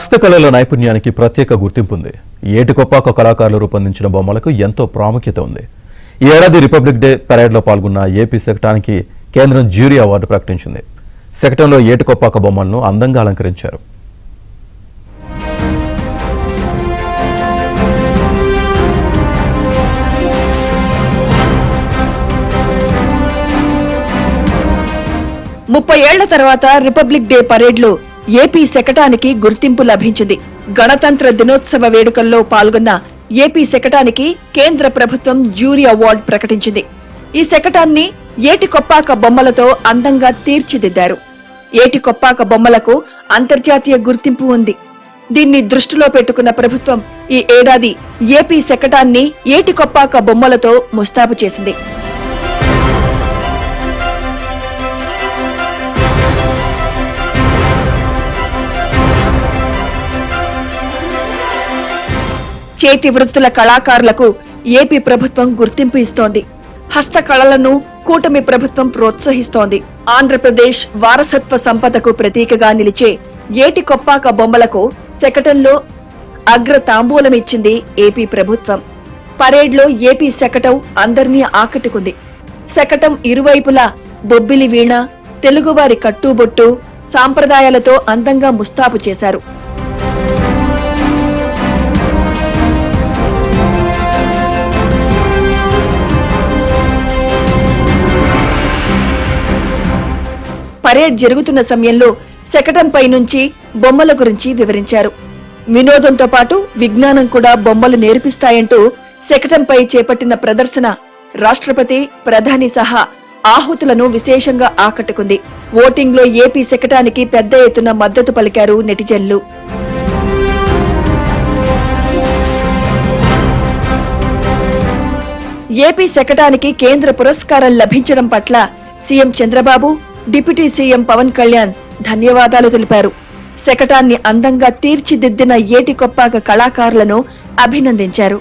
హస్తకళల నైపుణ్యానికి ప్రత్యేక గుర్తింపు ఉంది. ఏటికొప్పాక కళాకారులు రూపొందించిన బొమ్మలకు ఎంతో ప్రాముఖ్యత ఉంది. ఈ ఏడాది రిపబ్లిక్ డే పరేడ్లో పాల్గొన్న ఏపీ శకటానికి కేంద్రం జ్యూరీ అవార్డు ప్రకటించింది. శకటంలో ఏటికొప్పాక బొమ్మలను అందంగా అలంకరించారు. ముప్పై ఏళ్ల తర్వాత రిపబ్లిక్ డే పరేడ్లో ఏపీ శకటానికి గుర్తింపు లభించింది. గణతంత్ర దినోత్సవ వేడుకల్లో పాల్గొన్న ఏపీ శకటానికి కేంద్ర ప్రభుత్వం జ్యూరీ అవార్డు ప్రకటించింది. ఈ శకటాన్ని ఏటికొప్పాక బొమ్మలతో అందంగా తీర్చిదిద్దారు. ఏటికొప్పాక బొమ్మలకు అంతర్జాతీయ గుర్తింపు ఉంది. దీన్ని దృష్టిలో పెట్టుకున్న ప్రభుత్వం ఈ ఏడాది ఏపీ శకటాన్ని ఏటికొప్పాక బొమ్మలతో ముస్తాబు చేసింది. చేతి వృత్తుల కళాకారులకు ఏపీ ప్రభుత్వం గుర్తింపు ఇస్తోంది. హస్తకళలను కూటమి ప్రభుత్వం ప్రోత్సహిస్తోంది. ఆంధ్రప్రదేశ్ వారసత్వ సంపదకు ప్రతీకగా నిలిచే ఏటికొప్పాక బొమ్మలకు శకటంలో అగ్ర తాంబూలమిచ్చింది ఏపీ ప్రభుత్వం. పరేడ్లో ఏపీ శకటం అందర్నీ ఆకట్టుకుంది. శకటం ఇరువైపులా బొబ్బిలి వీణ, తెలుగువారి కట్టుబొట్టు, సాంప్రదాయాలతో అందంగా ముస్తాబు చేశారు. పరేడ్ జరుగుతున్న సమయంలో శకటంపై నుంచి బొమ్మల గురించి వివరించారు. వినోదంతో పాటు విజ్ఞానం కూడా బొమ్మలు నేర్పిస్తాయంటూ శకటంపై చేపట్టిన ప్రదర్శన రాష్ట్రపతి, ప్రధాని సహా ఆహుతులను విశేషంగా ఆకట్టుకుంది. ఓటింగ్లో ఏపీ శకటానికి పెద్ద ఎత్తున మద్దతు పలికారు నెటిజన్లు. ఏపీ శకటానికి కేంద్ర పురస్కారం లభించడం పట్ల CM Chandrababu, deputy CM Pawan Kalyan ధన్యవాదాలు తెలిపారు. శకటాన్ని అందంగా తీర్చిదిద్దిన ఏటికొప్పాక కళాకారులను అభినందించారు.